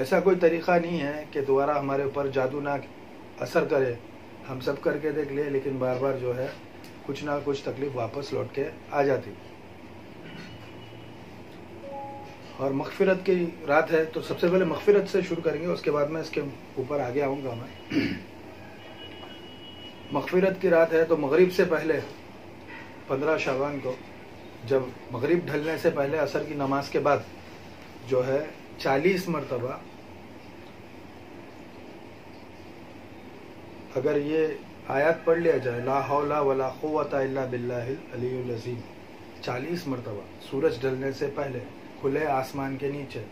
ایسا کوئی طریقہ نہیں ہے کہ دوبارہ ہمارے اوپر جادو نہ اثر کرے. ہم سب کر کے دیکھ لیے لیکن بار بار جو ہے کچھ نہ کچھ تکلیف واپس لوٹ کے آ جاتی. اور مغفرت کی رات ہے تو سب سے پہلے مغفرت سے شروع کریں گے, اس کے بعد میں اس کے اوپر آگے آؤں گا. میں مغفرت کی رات ہے تو مغرب سے پہلے 15 شعبان کو, جب مغرب ڈھلنے سے پہلے عصر کی نماز کے بعد جو ہے 40 مرتبہ اگر یہ آیات پڑھ لیا جائے, لا حول ولا قوت الا باللہ العلی العظیم, 40 مرتبہ سورج ڈھلنے سے پہلے کھلے آسمان کے نیچے,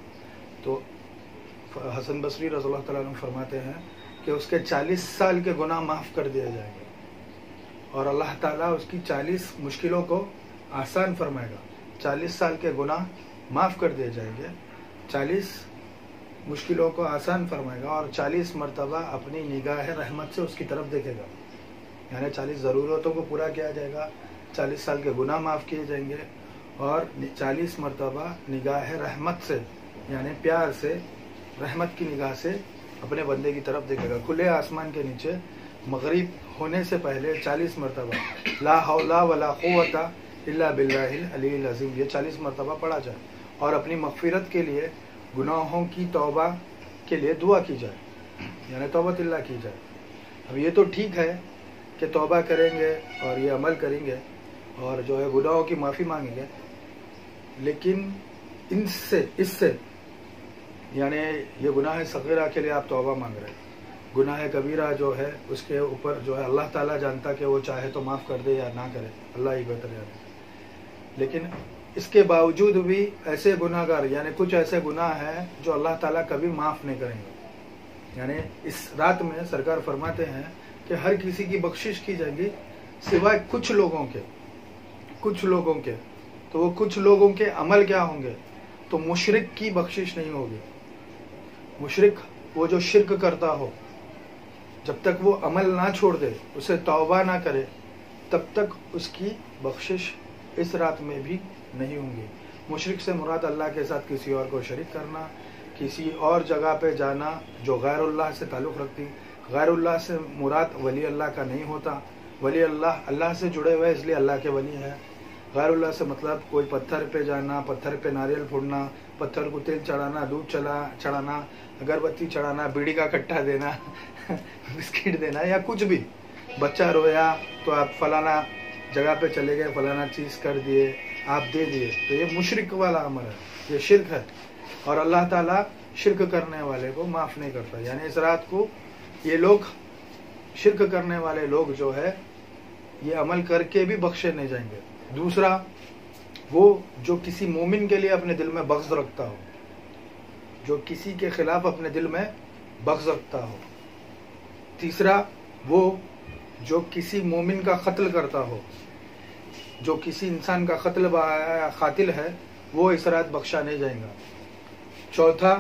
تو حسن بصری رضی اللہ تعالیٰ عنہ فرماتے ہیں کہ اس کے 40 سال کے گناہ معاف کر دیا جائیں گے اور اللہ تعالیٰ اس کی 40 مشکلوں کو آسان فرمائے گا. 40 سال کے گناہ معاف کر دیے جائیں گے, 40 مشکلوں کو آسان فرمائے گا اور 40 مرتبہ اپنی نگاہ رحمت سے اس کی طرف دیکھے گا. یعنی 40 ضرورتوں کو پورا کیا جائے گا, 40 سال کے گناہ معاف کیے جائیں گے اور 40 مرتبہ نگاہ رحمت سے یعنی پیار سے, رحمت کی نگاہ سے اپنے بندے کی طرف دیکھے گا. کھلے آسمان کے نیچے مغرب ہونے سے پہلے 40 مرتبہ لا حول ولا قوت الا باللہ العلی العظیم یہ 40 مرتبہ پڑھا جائے اور اپنی مغفرت کے لیے, گناہوں کی توبہ کے لیے دعا کی جائے, یعنی توبۃ اللہ کی جائے. اب یہ تو ٹھیک ہے کہ توبہ کریں گے اور یہ عمل کریں گے اور جو ہے گناہوں کی معافی مانگیں گے, لیکن اس سے یعنی یہ گناہ صغیرہ کے لیے آپ توبہ مانگ رہے ہیں, گناہ کبیرہ جو ہے اس کے اوپر جو ہے اللہ تعالیٰ جانتا کہ وہ چاہے تو معاف کر دے یا نہ کرے, اللہ ہی بہتر جانے. لیکن اس کے باوجود بھی ایسے گناہ گار یعنی کچھ ایسے گناہ ہیں جو اللہ تعالیٰ کبھی معاف نہیں کریں گے. یعنی اس رات میں سرکار فرماتے ہیں کہ ہر کسی کی بخشش کی جائے گی سوائے کچھ لوگوں کے. تو وہ کچھ لوگوں کے عمل کیا ہوں گے, تو مشرک کی بخشش نہیں ہوگی. مشرک وہ جو شرک کرتا ہو, جب تک وہ عمل نہ چھوڑ دے, اسے توبہ نہ کرے, تب تک اس کی بخشش اس رات میں بھی نہیں ہوں گی. مشرک سے مراد اللہ کے ساتھ کسی اور کو شریک کرنا, کسی اور جگہ پہ جانا جو غیر اللہ سے تعلق رکھتی. غیر اللہ سے مراد ولی اللہ کا نہیں ہوتا. ولی اللہ سے جڑے ہوئے اس لیے اللہ کے ولی ہے. غیر اللہ سے مطلب کوئی پتھر پہ جانا, پتھر پہ ناریل پھوڑنا, پتھر کو تیل چڑھانا, دودھ چڑھانا, اگربتی چڑھانا, بیڑی کا کٹھا دینا, بسکٹ دینا یا کچھ بھی. بچہ رویا تو آپ فلانا جگہ پہ چلے گئے, فلانا چیز کر دیے, آپ دے دیے, تو یہ مشرک والا عمل ہے, یہ شرک ہے. اور اللہ تعالیٰ شرک کرنے والے کو معاف نہیں کرتا. یعنی اس رات کو یہ لوگ شرک کرنے والے لوگ جو ہے یہ عمل کر کے بھی بخشے نہیں جائیں گے. دوسرا, وہ جو کسی مومن کے لیے اپنے دل میں بغض رکھتا ہو, جو کسی کے خلاف اپنے دل میں بغض رکھتا ہو. تیسرا, وہ جو کسی مومن کا قتل کرتا ہو, جو کسی انسان کا قاتل ہے, وہ اس رات بخشا نہیں جائے گا. چوتھا,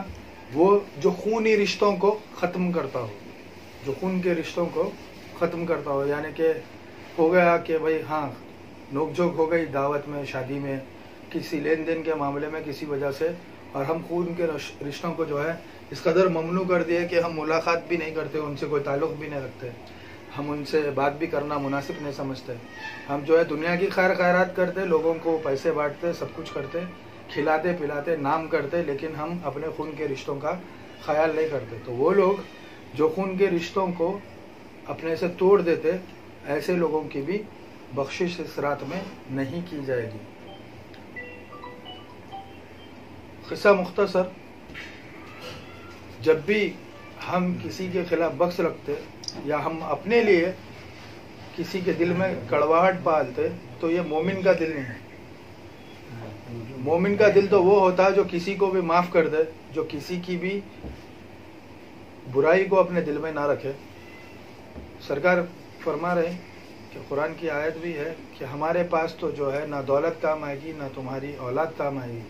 وہ جو خونی رشتوں کو ختم کرتا ہو, جو خون کے رشتوں کو ختم کرتا ہو, یعنی کہ ہو گیا کہ بھائی ہاں نوک جھوک ہو گئی دعوت میں, شادی میں, کسی لین دین کے معاملے میں کسی وجہ سے, اور ہم خون کے رشتوں کو جو ہے اس قدر ممنوع کر دیے کہ ہم ملاقات بھی نہیں کرتے, ان سے کوئی تعلق بھی نہیں رکھتے, ہم ان سے بات بھی کرنا مناسب نہیں سمجھتے. ہم جو ہے دنیا کی خیر خیرات کرتے, لوگوں کو پیسے بانٹتے, سب کچھ کرتے, کھلاتے پلاتے, نام کرتے, لیکن ہم اپنے خون کے رشتوں کا خیال نہیں کرتے. تو وہ لوگ جو خون کے رشتوں کو اپنے سے توڑ دیتے, ایسے لوگوں کی بھی بخشش اس رات میں نہیں کی جائے گی. قصہ مختصر, جب بھی ہم کسی کے خلاف بغض رکھتے یا ہم اپنے لیے کسی کے دل میں کڑواہٹ پالتے تو یہ مومن کا دل نہیں ہے. مومن کا دل تو وہ ہوتا ہے جو کسی کو بھی معاف کر دے, جو کسی کی بھی برائی کو اپنے دل میں نہ رکھے. سرکار فرما رہے ہیں کہ قرآن کی آیت بھی ہے کہ ہمارے پاس تو جو ہے نہ دولت کام آئے گی, نہ تمہاری اولاد کام آئے گی.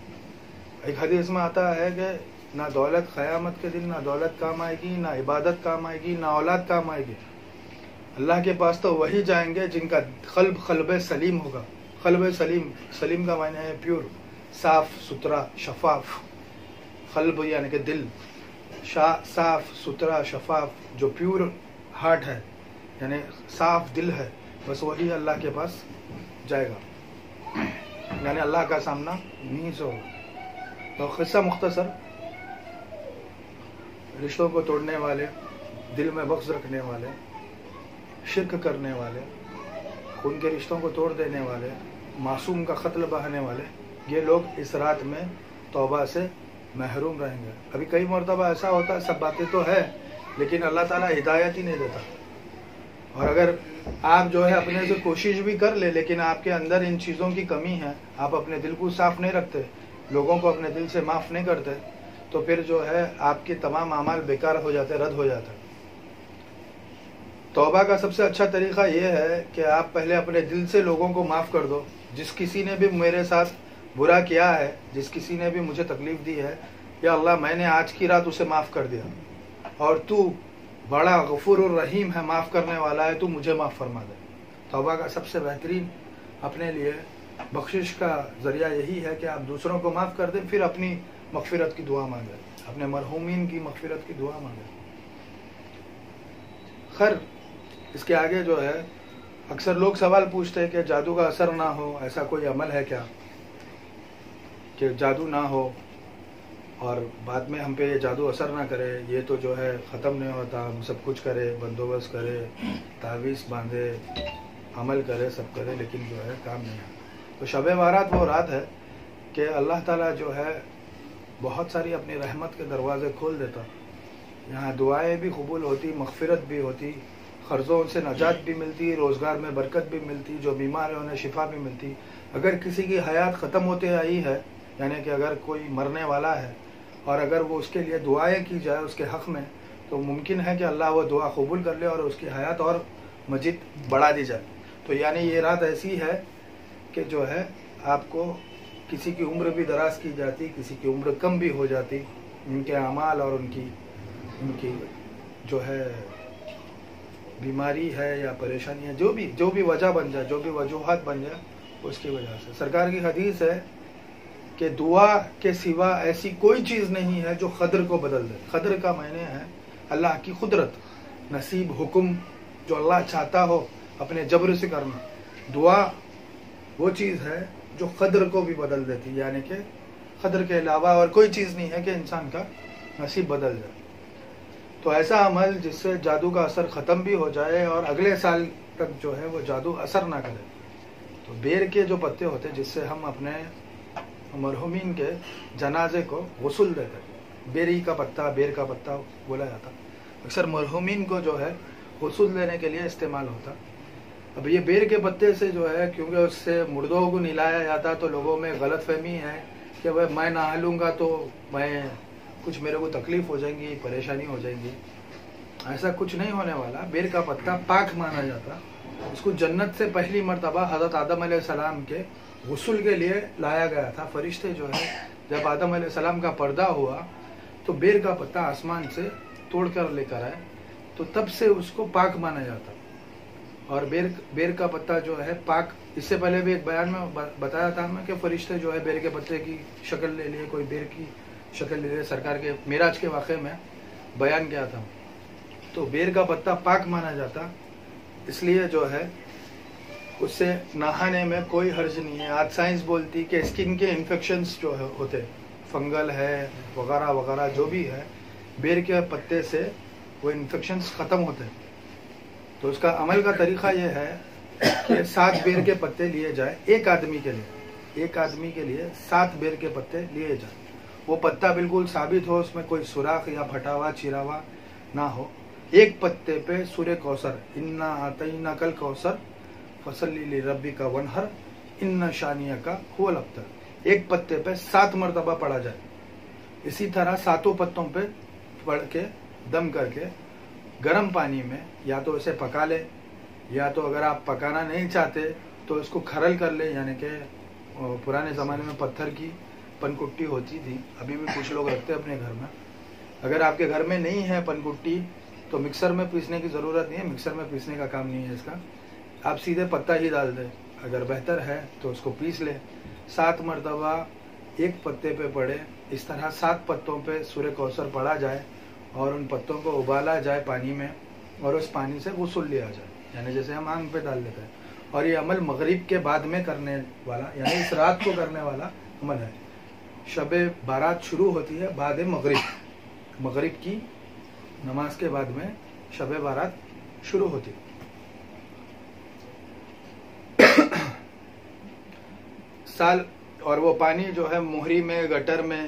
ایک حدیث میں آتا ہے کہ نہ دولت قیامت کے دن, نہ دولت کام آئے گی, نہ عبادت کام آئے گی, نہ اولاد کام آئے گی. اللہ کے پاس تو وہی جائیں گے جن کا قلب سلیم ہوگا. قلب سلیم کا معنی ہے پیور, صاف ستھرا, شفاف. قلب یعنی کہ دل, صاف ستھرا شفاف جو پیور ہارٹ ہے یعنی صاف دل ہے بس وہی اللہ کے پاس جائے گا، یعنی اللہ کا سامنا نہیں سے ہوگا۔ تو قصہ مختصر، رشتوں کو توڑنے والے، دل میں بغض رکھنے والے، شرک کرنے والے، خون کے رشتوں کو توڑ دینے والے، معصوم کا قتل بہانے والے، یہ لوگ اس رات میں توبہ سے محروم رہیں گے۔ ابھی کئی مرتبہ ایسا ہوتا ہے سب باتیں تو ہے لیکن اللہ تعالیٰ ہدایت ہی نہیں دیتا، اور اگر آپ جو ہے اپنے سے کوشش بھی کر لے لیکن آپ کے اندر ان چیزوں کی کمی ہے، آپ اپنے دل کو صاف نہیں رکھتے، لوگوں کو اپنے دل سے معاف نہیں کرتے، تو پھر جو ہے آپ کے تمام اعمال بیکار ہو جاتے، رد ہو جاتے۔ توبہ کا سب سے اچھا طریقہ یہ ہے کہ آپ پہلے اپنے دل سے لوگوں کو معاف کر دو۔ جس کسی نے بھی میرے ساتھ برا کیا ہے، جس کسی نے بھی مجھے تکلیف دی ہے، یا اللہ میں نے آج کی رات اسے معاف کر دیا، اور تو بڑا غفور الرحیم ہے، معاف کرنے والا ہے، تو مجھے معاف فرما دے۔ توبہ کا سب سے بہترین اپنے لیے بخشش کا ذریعہ یہی ہے کہ آپ دوسروں کو معاف کر دیں، پھر اپنی مغفرت کی دعا مانگیں، اپنے مرحومین کی مغفرت کی دعا مانگیں۔ خیر، اس کے آگے جو ہے اکثر لوگ سوال پوچھتے ہیں کہ جادو کا اثر نہ ہو، ایسا کوئی عمل ہے کیا کہ جادو نہ ہو اور بعد میں ہم پہ یہ جادو اثر نہ کرے؟ یہ تو جو ہے ختم نہیں ہوتا، ہم سب کچھ کرے، بندوبست کرے، تعویذ باندھے، عمل کرے، سب کرے، لیکن جو ہے کام نہیں آتا۔ تو شب بارات وہ رات ہے کہ اللہ تعالیٰ جو ہے بہت ساری اپنی رحمت کے دروازے کھول دیتا، یہاں دعائیں بھی قبول ہوتی، مغفرت بھی ہوتی، قرضوں سے نجات بھی ملتی، روزگار میں برکت بھی ملتی، جو بیمار ہے انہیں شفا بھی ملتی۔ اگر کسی کی حیات ختم ہوتے آئی ہے، یعنی کہ اگر کوئی مرنے والا ہے اور اگر وہ اس کے لیے دعائیں کی جائے اس کے حق میں، تو ممکن ہے کہ اللہ وہ دعا قبول کر لے اور اس کی حیات اور مزید بڑھا دی جائے۔ تو یعنی یہ رات ایسی ہے کہ جو ہے آپ کو کسی کی عمر بھی دراز کی جاتی، کسی کی عمر کم بھی ہو جاتی، ان کے اعمال اور ان کی جو ہے بیماری ہے یا پریشانی ہے، جو بھی وجہ بن جائے، جو بھی وجوہات بن جائے، اس کی وجہ سے۔ سرکار کی حدیث ہے کہ دعا کے سوا ایسی کوئی چیز نہیں ہے جو قدر کو بدل دے۔ قدر کا معنی ہے اللہ کی قدرت، نصیب، حکم جو اللہ چاہتا ہو اپنے جبر سے کرنا۔ دعا وہ چیز ہے جو قدر کو بھی بدل دیتی، یعنی کہ قدر کے علاوہ اور کوئی چیز نہیں ہے کہ انسان کا نصیب بدل جائے۔ تو ایسا عمل جس سے جادو کا اثر ختم بھی ہو جائے اور اگلے سال تک جو ہے وہ جادو اثر نہ کرے، تو بیر کے جو پتے ہوتے جس سے ہم اپنے مرحومین کے جنازے کو غسل دیتے، بیری کا پتا، بیر کا پتا بولا جاتا، اکثر مرحومین کو جو ہے غسل دینے کے لیے استعمال ہوتا۔ اب یہ بیر کے پتے سے جو ہے کیونکہ اس سے مردوں کو نہلایا جاتا تو لوگوں میں غلط فہمی ہے کہ بھائی میں نہا لوں گا تو میں کچھ میرے کو تکلیف ہو جائیں گی، پریشانی ہو جائیں گی۔ ایسا کچھ نہیں ہونے والا۔ بیر کا پتا پاک مانا جاتا، اس کو جنت سے پہلی مرتبہ حضرت آدم علیہ السلام کے غسل کے لیے لایا گیا تھا۔ فرشتے جو ہے جب آدم علیہ السلام کا پردہ ہوا تو بیر کا پتا آسمان سے توڑ کر لے کر آئے، تو تب سے اس کو پاک مانا جاتا۔ اور بیر کا پتا جو ہے پاک، اس سے پہلے بھی ایک بیان میں بتایا تھا میں کہ فرشتے جو ہے بیر کے پتے کی شکل لے لیے، کوئی بیر کی شکل لے لیے، سرکار کے معراج کے واقعے میں بیان کیا تھا۔ تو بیر کا پتا پاک مانا جاتا، اس لیے جو ہے اس سے نہانے میں کوئی حرج نہیں ہے۔ آج سائنس بولتی کہ اسکن کے انفیکشنز جو ہوتے، فنگل ہے وغیرہ وغیرہ جو بھی ہے، بیر کے پتے سے وہ انفیکشنز ختم ہوتے ہیں۔ تو اس کا عمل کا طریقہ یہ ہے کہ 7 بیر کے پتے لیے جائے ایک آدمی کے لیے 7 بیر کے پتے لیے جائیں۔ وہ پتا بالکل ثابت ہو، اس میں کوئی سوراخ یا پھٹا ہوا چرا ہوا نہ ہو۔ ایک پتے پہ سورہ کوثر، انا اعطیناک الکوثر فصلی لربک وانحر ان شانئک هو الابتر، ایک پتے پہ 7 مرتبہ پڑھا جائے۔ اسی طرح 7 پتوں پہ پڑھ کے دم کر کے گرم پانی میں یا تو اسے پکا لے، یا تو اگر آپ پکانا نہیں چاہتے تو اس کو کھرل کر لے، یعنی کہ پرانے زمانے میں پتھر کی پن کٹی ہوتی تھی، ابھی بھی کچھ لوگ رکھتے اپنے گھر میں۔ اگر آپ کے گھر میں نہیں ہے پن کٹی تو مکسر میں پیسنے کی ضرورت نہیں ہے، مکسر میں پیسنے کا کام نہیں ہے اس کا، آپ سیدھے پتا ہی ڈال دیں، اگر بہتر ہے تو اس کو پیس لیں۔ 7 مرتبہ ایک پتے پہ پڑھے، اس طرح 7 پتوں پہ سورہ کوثر پڑھا جائے اور ان پتوں کو ابالا جائے پانی میں اور اس پانی سے غسل لیا جائے، یعنی جیسے ہم آنکھ پہ ڈال دیتے ہیں. اور یہ عمل مغرب کے بعد میں کرنے والا، یعنی اس رات کو کرنے والا عمل ہے. شب بارات شروع ہوتی ہے بعد مغرب کی نماز کے بعد میں شب بارات شروع ہوتی ہے. سال اور وہ پانی جو ہے مہری میں، گٹر میں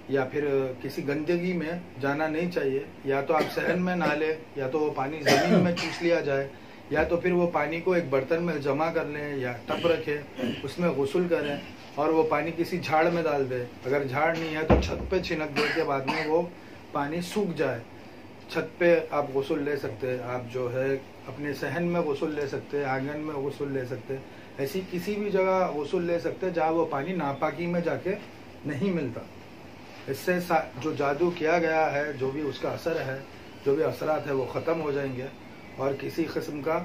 یا پھر کسی گندگی میں جانا نہیں چاہیے. یا تو آپ صحن میں نہ لیں، یا تو وہ پانی زمین میں چوس لیا جائے، یا تو پھر وہ پانی کو ایک برتن میں جمع کر لیں یا ٹب رکھیں، اس میں غسل کریں اور وہ پانی کسی جھاڑ میں ڈال دیں. اگر جھاڑ نہیں ہے تو چھت پہ چھنک دے کے بعد میں وہ پانی سوکھ جائے. چھت پہ آپ غسل لے سکتے، آپ جو ہے اپنے صحن میں غسل لے سکتے، آنگن میں غسل لے سکتے، ایسی کسی بھی جگہ غسل لے سکتے جہاں وہ پانی ناپاکی میں جا کے نہیں ملتا. اس سے جو جادو کیا گیا ہے، جو بھی اس کا اثر ہے، جو بھی اثرات ہیں وہ ختم ہو جائیں گے اور کسی قسم کا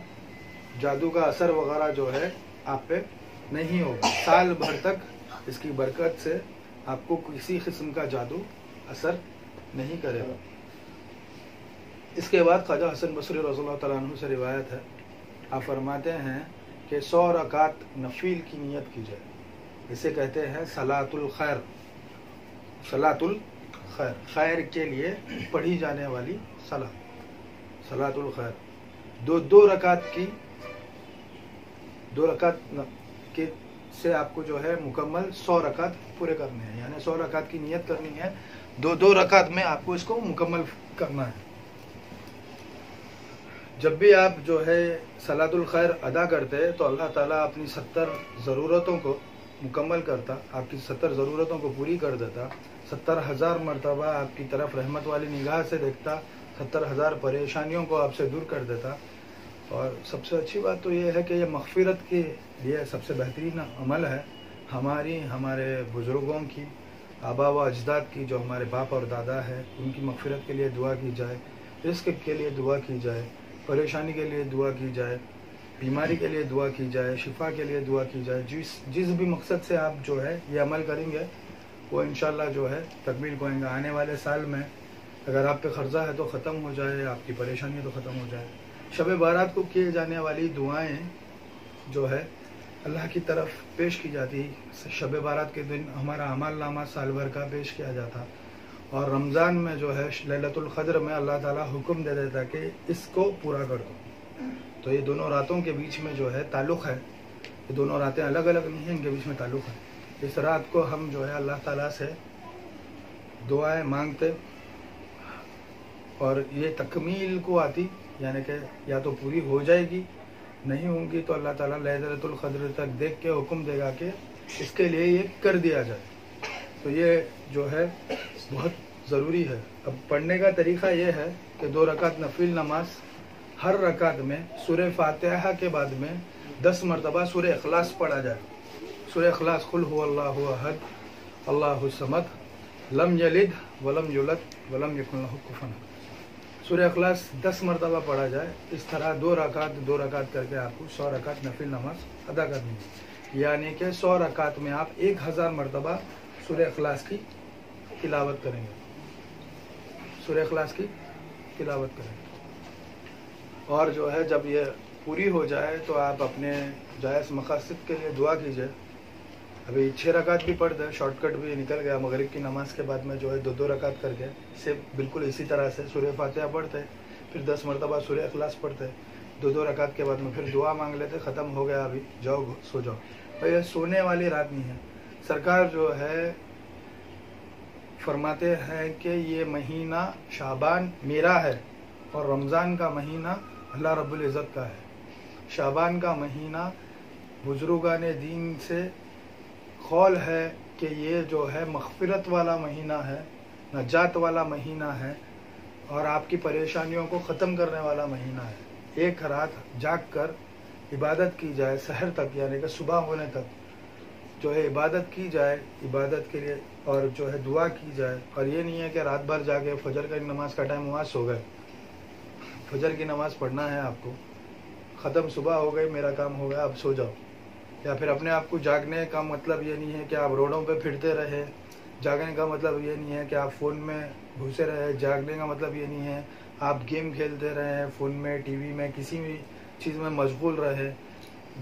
جادو کا اثر وغیرہ جو ہے آپ پہ نہیں ہوگا. سال بھر تک اس کی برکت سے آپ کو کسی قسم کا جادو اثر نہیں کرے گا. اس کے بعد خواجہ حسن بصری رضی اللہ تعالیٰ عنہ سے روایت ہے، آپ فرماتے ہیں کہ 100 رکعت نفل کی نیت کی جائے. اسے کہتے ہیں صلاۃ الخیر. صلاۃ الخیر، خیر کے لیے پڑھی جانے والی صلاۃ الخیر. دو رکعت کی سے آپ کو جو ہے مکمل 100 رکعت پورے کرنے ہیں، یعنی 100 رکعت کی نیت کرنی ہے. دو رکعت میں آپ کو اس کو مکمل کرنا ہے. جب بھی آپ جو ہے صلاۃ الخیر ادا کرتے تو اللہ تعالیٰ اپنی 70 ضرورتوں کو مکمل کرتا، آپ کی 70 ضرورتوں کو پوری کر دیتا. 70,000 مرتبہ آپ کی طرف رحمت والی نگاہ سے دیکھتا، 70,000 پریشانیوں کو آپ سے دور کر دیتا. اور سب سے اچھی بات تو یہ ہے کہ یہ مغفرت کے لیے سب سے بہترین عمل ہے. ہمارے بزرگوں کی، آبا و اجداد کی، جو ہمارے باپ اور دادا ہے، ان کی مغفرت کے لیے دعا کی جائے، رزق کے لیے دعا کی جائے، پریشانی کے لیے دعا کی جائے، بیماری کے لیے دعا کی جائے، شفا کے لیے دعا کی جائے. جس بھی مقصد سے آپ جو ہے یہ عمل کریں گے وہ انشاءاللہ جو ہے تکمیل ہوئیں گے. آنے والے سال میں اگر آپ پہ قرضہ ہے تو ختم ہو جائے، آپ کی پریشانی تو ختم ہو جائے. شب بارات کو کیے جانے والی دعائیں جو ہے اللہ کی طرف پیش کی جاتی. شب بارات کے دن ہمارا اعمال نامہ سال بھر کا پیش کیا جاتا، اور رمضان میں جو ہے لیلۃ القدر میں اللہ تعالیٰ حکم دے دیتا کہ اس کو پورا کر دو. تو یہ دونوں راتوں کے بیچ میں جو ہے تعلق ہے، یہ دونوں راتیں الگ الگ نہیں ہیں، ان کے بیچ میں تعلق ہے. اس رات کو ہم جو ہے اللہ تعالیٰ سے دعائیں مانگتے اور یہ تکمیل کو آتی، یعنی کہ یا تو پوری ہو جائے گی، نہیں ہوں گی تو اللہ تعالیٰ لیلۃ القدر تک دیکھ کے حکم دے گا کہ اس کے لیے یہ کر دیا جائے. تو یہ جو ہے بہت ضروری ہے. اب پڑھنے کا طریقہ یہ ہے کہ 2 رکعت نفل نماز، ہر رکعت میں سورہ فاتحہ کے بعد میں 10 مرتبہ سورہ اخلاص پڑھا جائے. سورہ اخلاص، قل هو اللہ احد اللہ الصمد لم یلد ولم یولد ولم یکن لہ کفوا احد. سورہ اخلاص 10 مرتبہ پڑھا جائے. اس طرح 2 رکعت کر کے آپ کو 100 رکعت نفل نماز ادا کرنی ہے. یعنی کہ 100 رکعت میں آپ 1000 مرتبہ سورہ اخلاص کی تلاوت کریں گے، سورہ اخلاص کی تلاوت کریں گے. اور جو ہے جب یہ پوری ہو جائے تو آپ اپنے جائز مقاصد کے لیے دعا کیجئے. ابھی 6 رکعت بھی پڑھ دیں، شارٹ کٹ بھی نکل گیا. مغرب کی نماز کے بعد میں جو ہے 2 رکعت کر کے سے بالکل اسی طرح سے سورہ فاتحہ پڑھتے، پھر 10 مرتبہ سورہ اخلاص پڑھتے، 2 رکعت کے بعد میں پھر دعا مانگ لیتے، ختم ہو گیا، ابھی جاؤ سو جاؤ. بھائی یہ سونے والی رات نہیں ہے. سرکار جو ہے فرماتے ہیں کہ یہ مہینہ شعبان میرا ہے اور رمضان کا مہینہ اللہ رب العزت کا ہے. شعبان کا مہینہ بزرگان دین سے قول ہے کہ یہ جو ہے مغفرت والا مہینہ ہے، نجات والا مہینہ ہے اور آپ کی پریشانیوں کو ختم کرنے والا مہینہ ہے. ایک رات جاگ کر عبادت کی جائے سحر تک، یعنی کہ صبح ہونے تک جو ہے عبادت کی جائے، عبادت کے لیے اور جو ہے دعا کی جائے. اور یہ نہیں ہے کہ رات بھر جاگے، فجر کی نماز کا ٹائم ہوا سو گئے. فجر کی نماز پڑھنا ہے آپ کو، ختم صبح ہو گئی، میرا کام ہو گیا، اب سو جاؤ. یا پھر اپنے آپ کو جاگنے کا مطلب یہ نہیں ہے کہ آپ روڈوں پہ پھرتے رہے جاگنے کا مطلب یہ نہیں ہے کہ آپ فون میں گھسے رہے. جاگنے کا مطلب یہ نہیں ہے آپ گیم کھیلتے رہے فون میں, ٹی وی میں, کسی بھی چیز میں مشغول رہے.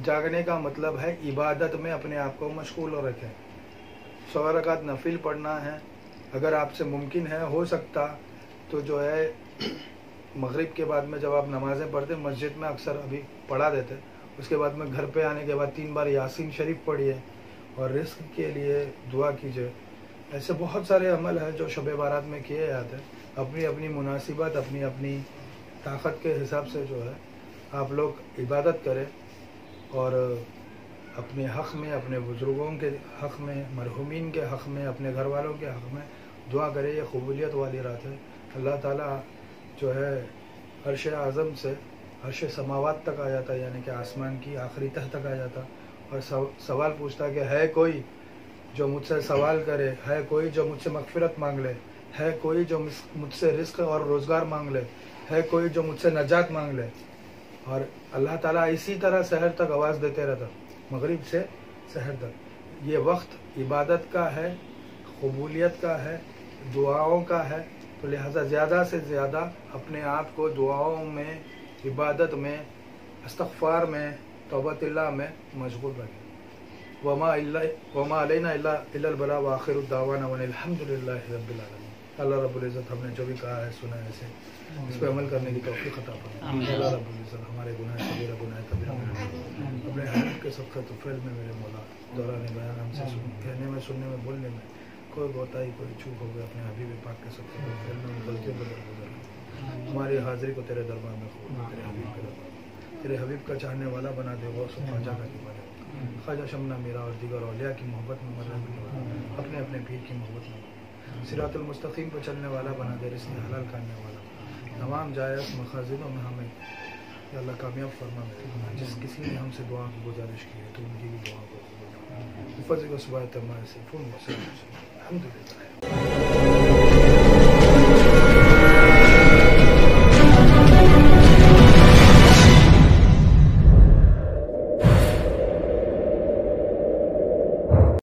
جاگنے کا مطلب ہے عبادت میں اپنے آپ کو مشغول رکھیں. 100 رکعت نفل پڑھنا ہے. اگر آپ سے ممکن ہے, ہو سکتا تو جو ہے مغرب کے بعد میں جب آپ نمازیں پڑھتے مسجد میں اکثر ابھی پڑھا دیتے, اس کے بعد میں گھر پہ آنے کے بعد 3 بار یاسین شریف پڑھیے اور رزق کے لیے دعا کیجیے. ایسے بہت سارے عمل ہیں جو شب بارات میں کیے جاتے ہیں. اپنی اپنی مناسبت, اپنی اپنی طاقت کے حساب سے جو ہے آپ لوگ عبادت کریں اور اپنے حق میں, اپنے بزرگوں کے حق میں, مرحومین کے حق میں, اپنے گھر والوں کے حق میں دعا کرے. یہ قبولیت والی رات ہے. اللہ تعالیٰ جو ہے عرش اعظم سے عرش سماوات تک آ جاتا ہے, یعنی کہ آسمان کی آخری تہ تک آ جاتا اور سوال پوچھتا کہ ہے کوئی جو مجھ سے سوال کرے, ہے کوئی جو مجھ سے مغفرت مانگ لے, ہے کوئی جو مجھ سے رزق اور روزگار مانگ لے, ہے کوئی جو مجھ سے نجات مانگ لے. اور اللہ تعالیٰ اسی طرح سحر تک آواز دیتے رہتا, مغرب سے سحر تک. یہ وقت عبادت کا ہے, قبولیت کا ہے, دعاؤں کا ہے. تو لہٰذا زیادہ سے زیادہ اپنے آپ کو دعاؤں میں, عبادت میں, استغفار میں, توبۃ اللہ میں مشغول رکھیں. وما علینا الا البلاغ وآخر الدعوانا الحمد للہ رب العالمین. اللہ رب العزت ہم نے جو بھی کہا ہے سنا ہے اسے اس پہ عمل کرنے کی توفیق عطا فرمائے. اللہ رب العزت ہمارے گناہ صغیرہ گناہ کبیرہ اپنے حبیب کے صدقہ طفیل میں میرے مولا دوران بیان ہم سے کہنے میں, سننے میں, بولنے میں کوئی کوتاہی, کوئی چوک ہو گیا, اپنے حبیب پاک کے صدقہ طفیل میں غلطیوں کو درگزر. ہماری حاضری کو تیرے دربار میں خوب تیرے حبیب کے دربار, تیرے حبیب کا چاہنے والا بنا دے. غوث و خواجہ کا دیوانہ, خواجہ شمنا میرا اور دیگر اولیاء کی محبت میں مرنا, اپنے اپنے پیر کی محبت میں صراط المستقیم پر چلنے والا بنا دے. رزق حلال کھانے والا, تمام جائز مخازنوں میں ہمیں یا اللہ کامیاب فرما. جس کسی نے ہم سے دعا کی گزارش کی ہے تو ان کی بھی دعا کو فضل و صبح تمام سے الحمد للہ.